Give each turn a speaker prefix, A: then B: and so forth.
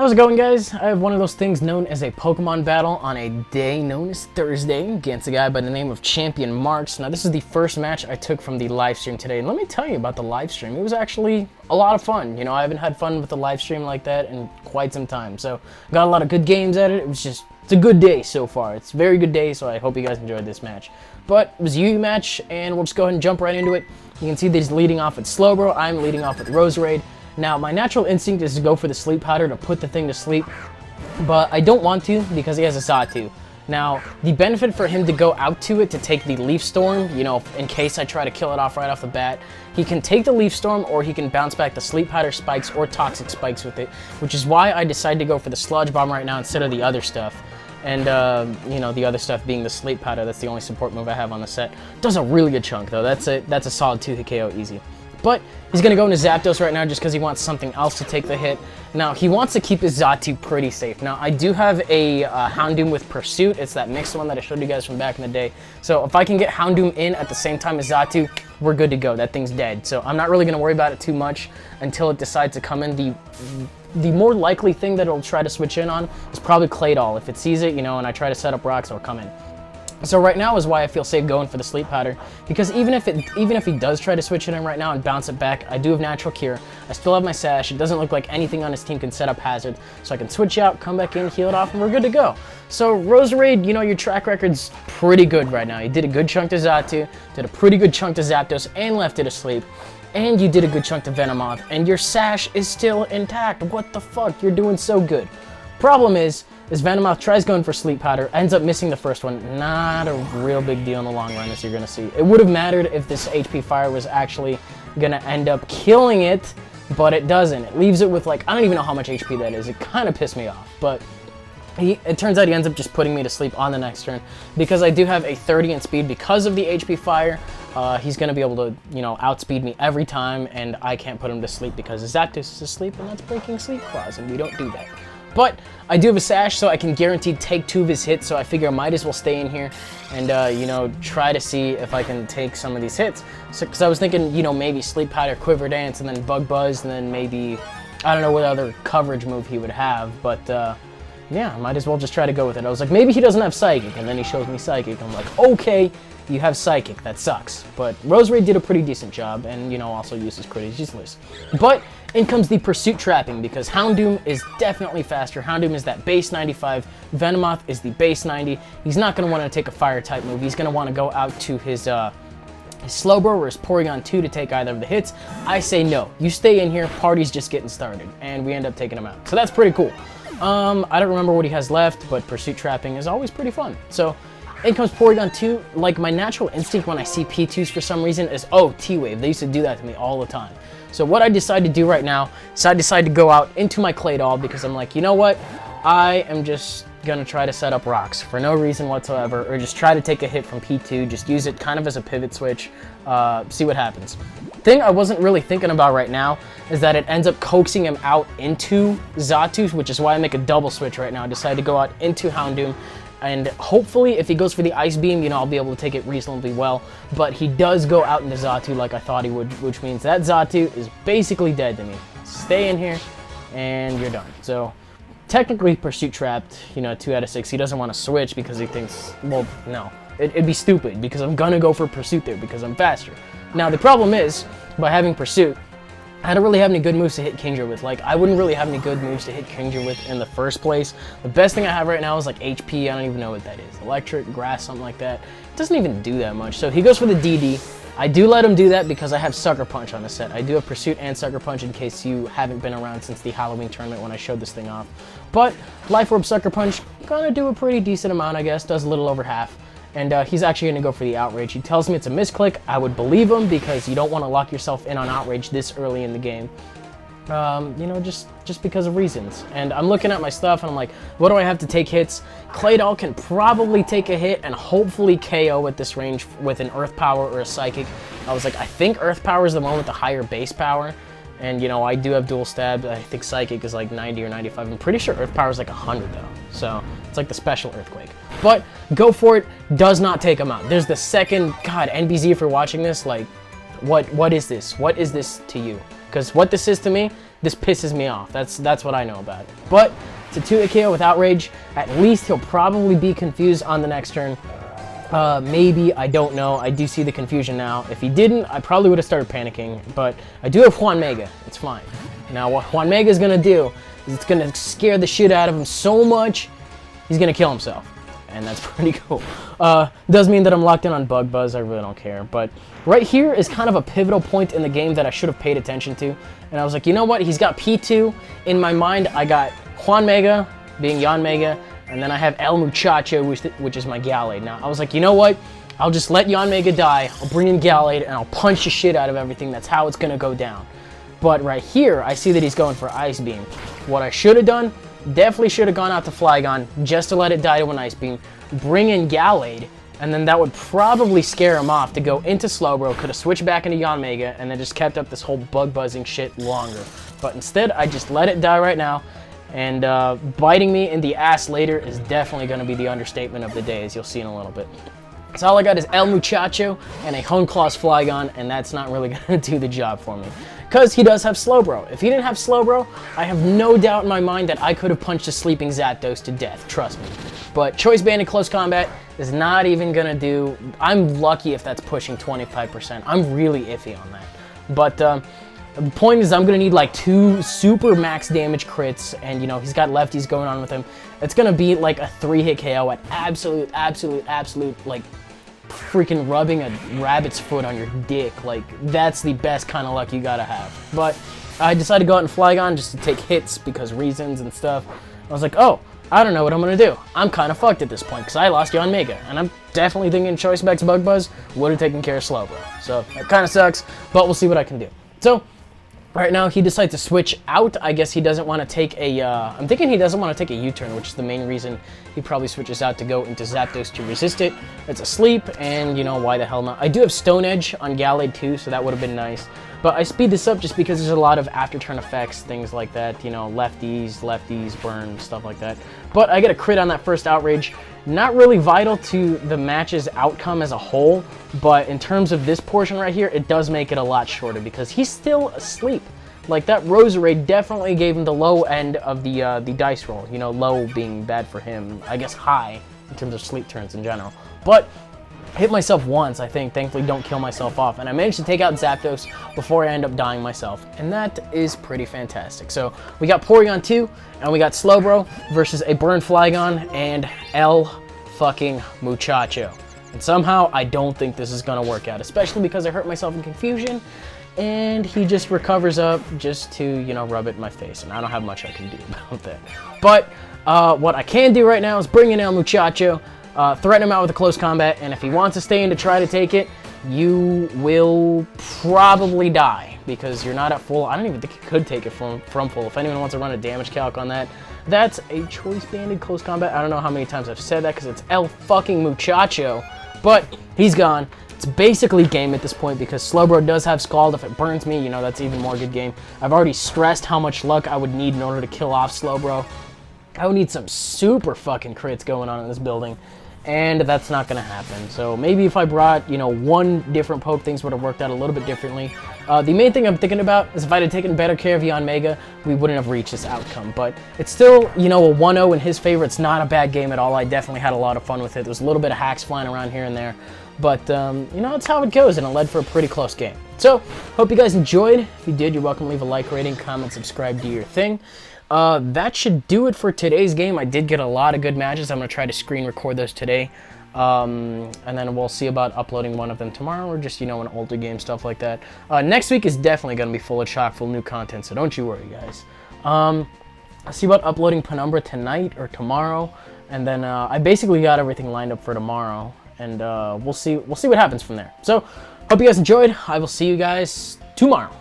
A: How's it going, guys? I have one of those things known as a Pokemon battle on a day known as Thursday against a guy by the name of ChampionMarx. Now, this is the first match I took from the live stream today, and let me tell you about the live stream. It was actually a lot of fun. You know, I haven't had fun with the live stream like that in quite some time, so got a lot of good games at it. It's a good day so far. It's a very good day, so I hope you guys enjoyed this match. But it was a UU match, and we'll just go ahead and jump right into it. You can see that he's leading off with Slowbro. I'm leading off with Roserade. Now, my natural instinct is to go for the sleep powder to put the thing to sleep, but I don't want to because he has a Sawtooth. Now, the benefit for him to go out to it to take the Leaf Storm, you know, in case I try to kill it off right off the bat, he can take the Leaf Storm or he can bounce back the Sleep Powder Spikes or Toxic Spikes with it, which is why I decided to go for the Sludge Bomb right now instead of the other stuff. And, you know, the other stuff being the Sleep Powder, that's the only support move I have on the set. Does a really good chunk, though. That's a solid 2-hit KO easy. But he's going to go into Zapdos right now just because he wants something else to take the hit. Now, he wants to keep his Xatu pretty safe. Now, I do have a Houndoom with Pursuit. It's that mixed one that I showed you guys from back in the day. So if I can get Houndoom in at the same time as Xatu, we're good to go. That thing's dead. So I'm not really going to worry about it too much until it decides to come in. The more likely thing that it'll try to switch in on is probably Claydol. If it sees it, you know, and I try to set up rocks, it'll come in. So right now is why I feel safe going for the Sleep Powder, because even if he does try to switch it in right now and bounce it back, I do have Natural Cure. I still have my Sash. It doesn't look like anything on his team can set up Hazard, so I can switch out, come back in, heal it off, and we're good to go. So Roserade, you know, your track record's pretty good right now. You did a good chunk to Xatu, did a pretty good chunk to Zapdos, and left it asleep. And you did a good chunk to Venomoth, and your Sash is still intact. What the fuck? You're doing so good. Problem is Venomoth tries going for Sleep Powder, ends up missing the first one. Not a real big deal in the long run, as you're going to see. It would have mattered if this HP Fire was actually going to end up killing it, but it doesn't. It leaves it with, like, I don't even know how much HP that is. It kind of pissed me off, but it turns out he ends up just putting me to sleep on the next turn. Because I do have a 30 in speed because of the HP Fire, he's going to be able to, you know, outspeed me every time, and I can't put him to sleep because Zapdos is asleep, and that's breaking Sleep Claws, and we don't do that. But I do have a Sash, so I can guaranteed take 2 of his hits, so I figure I might as well stay in here and, you know, try to see if I can take some of these hits. So, because I was thinking, you know, maybe Sleep Powder, Quiver Dance, and then Bug Buzz, and then maybe, I don't know what other coverage move he would have, but, yeah, I might as well just try to go with it. I was like, maybe he doesn't have Psychic, and then he shows me Psychic. I'm like, okay, you have Psychic, that sucks. But Roserade did a pretty decent job, and, you know, also uses Crit, he's useless. But in comes the Pursuit Trapping, because Houndoom is definitely faster. Houndoom is that base 95, Venomoth is the base 90. He's not going to want to take a Fire-type move. He's going to want to go out to his Slowbro or his Porygon 2 to take either of the hits. I say no. You stay in here, party's just getting started, and we end up taking him out. So that's pretty cool. I don't remember what he has left, but Pursuit Trapping is always pretty fun. So in comes Porygon 2. Like, my natural instinct when I see P2s for some reason is, oh, T-Wave. They used to do that to me all the time. So what I decided to do right now is I decided to go out into my Claydol because I'm like, you know what? I am just going to try to set up rocks for no reason whatsoever, or just try to take a hit from P2, just use it kind of as a pivot switch, see what happens. Thing I wasn't really thinking about right now is that it ends up coaxing him out into Xatu, which is why I make a double switch right now. I decided to go out into Houndoom, and hopefully if he goes for the Ice Beam, you know, I'll be able to take it reasonably well. But he does go out into Xatu like I thought he would, which means that Xatu is basically dead to me. Stay in here, and you're done. So technically Pursuit Trapped, you know, 2 out of 6. He doesn't want to switch because he thinks, well, no. It'd be stupid because I'm going to go for Pursuit there because I'm faster. Now, the problem is, by having Pursuit, I don't really have any good moves to hit Kingdra with. Like, I wouldn't really have any good moves to hit Kingdra with in the first place. The best thing I have right now is, like, HP. I don't even know what that is. Electric, Grass, something like that. It doesn't even do that much. So he goes for the DD. I do let him do that because I have Sucker Punch on the set. I do have Pursuit and Sucker Punch in case you haven't been around since the Halloween tournament when I showed this thing off. But Life Orb Sucker Punch, gonna do a pretty decent amount, I guess. Does a little over half. And he's actually going to go for the Outrage. He tells me it's a misclick. I would believe him because you don't want to lock yourself in on Outrage this early in the game. You know, just because of reasons. And I'm looking at my stuff and I'm like, what do I have to take hits? Claydol can probably take a hit and hopefully KO at this range with an Earth Power or a Psychic. I was like, I think Earth Power is the one with the higher base power. And, you know, I do have dual stab. I think Psychic is like 90 or 95. I'm pretty sure Earth Power is like 100 though. So it's like the special Earthquake. But go for it. Does not take him out. There's the second, God, NBZ, if you're watching this, like, what is this? What is this to you? Because what this is to me this pisses me off. That's what I know about it. But it's a 2-hit KO with Outrage. At least he'll probably be confused on the next turn. Maybe, I don't know. I do see the confusion now. If he didn't, I probably would have started panicking. But I do have Juan Mega. It's fine. Now, what Juan Mega is going to do is it's going to scare the shit out of him so much, he's going to kill himself. And that's pretty cool. Does mean that I'm locked in on Bug Buzz. I really don't care. But right here is kind of a pivotal point in the game that I should have paid attention to. And I was like, you know what? He's got P2. In my mind, I got Juan Mega being Yan Mega. And then I have El Muchacho, which is my Gallade. Now, I was like, you know what? I'll just let Yan Mega die. I'll bring in Gallade, and I'll punch the shit out of everything. That's how it's going to go down. But right here, I see that he's going for Ice Beam. What I should have done, definitely should have gone out to Flygon just to let it die to an Ice Beam. Bring in Gallade, and then that would probably scare him off to go into Slowbro. Could have switched back into Yan Mega, and then just kept up this whole bug buzzing shit longer. But instead, I just let it die right now. And biting me in the ass later is definitely going to be the understatement of the day, as you'll see in a little bit. So all I got is El Muchacho and a Hunclaws Flygon, and that's not really going to do the job for me. Because he does have Slowbro. If he didn't have Slowbro, I have no doubt in my mind that I could have punched a sleeping Zapdos to death, trust me. But Choice Band in close combat is not even going to do... I'm lucky if that's pushing 25%. I'm really iffy on that. But... the point is I'm going to need like 2 super max damage crits, and you know, he's got lefties going on with him. It's going to be like a 3-hit KO at absolute, like freaking rubbing a rabbit's foot on your dick. Like, that's the best kind of luck you got to have. But I decided to go out and Flygon just to take hits because reasons and stuff. I was like, oh, I don't know what I'm going to do. I'm kind of fucked at this point because I lost Yan Mega, and I'm definitely thinking Choice Specs Bug Buzz would have taken care of Slowbro. So that kind of sucks, but we'll see what I can do. So, right now, he decides to switch out. I guess he doesn't want to take a... I'm thinking he doesn't want to take a U-turn, which is the main reason he probably switches out to go into Zapdos to resist it. It's asleep, and, you know, why the hell not? I do have Stone Edge on Gallade, too, so that would have been nice. But I speed this up just because there's a lot of after-turn effects, things like that. You know, lefties, burn, stuff like that. But I get a crit on that first Outrage. Not really vital to the match's outcome as a whole, but in terms of this portion right here, it does make it a lot shorter because he's still asleep. Like, that Roserade definitely gave him the low end of the dice roll. You know, low being bad for him. I guess high in terms of sleep turns in general. But hit myself once, I think. Thankfully, don't kill myself off. And I managed to take out Zapdos before I end up dying myself. And that is pretty fantastic. So, we got Porygon 2, and we got Slowbro versus a Burn Flygon and El fucking Muchacho. And somehow, I don't think this is going to work out. Especially because I hurt myself in confusion. And he just recovers up just to, you know, rub it in my face. And I don't have much I can do about that. But, what I can do right now is bring in El Muchacho. Threaten him out with a close combat, and if he wants to stay in to try to take it, you will probably die, because you're not at full. I don't even think you could take it from full. If anyone wants to run a damage calc on that, that's a choice banded close combat. I don't know how many times I've said that, because it's El fucking Muchacho, but he's gone. It's basically game at this point, because Slowbro does have Scald. If it burns me, you know, that's even more good game. I've already stressed how much luck I would need in order to kill off Slowbro. I would need some super fucking crits going on in this building. And that's not going to happen. So maybe if I brought, you know, 1 different poke, things would have worked out a little bit differently. The main thing I'm thinking about is if I had taken better care of Yan Mega, we wouldn't have reached this outcome. But it's still, you know, a 1-0 in his favor. It's not a bad game at all. I definitely had a lot of fun with it. There was a little bit of hacks flying around here and there. But, you know, it's how it goes, and it led for a pretty close game. So, hope you guys enjoyed. If you did, you're welcome to leave a like, rating, comment, subscribe, do your thing. That should do it for today's game. I did get a lot of good matches. I'm going to try to screen record those today. And then we'll see about uploading one of them tomorrow, or just, you know, an older game, stuff like that. Next week is definitely going to be full of chock full new content, so don't you worry, guys. I'll see about uploading Penumbra tonight or tomorrow, and then I basically got everything lined up for tomorrow, and we'll see what happens from there. So, hope you guys enjoyed. I will see you guys tomorrow.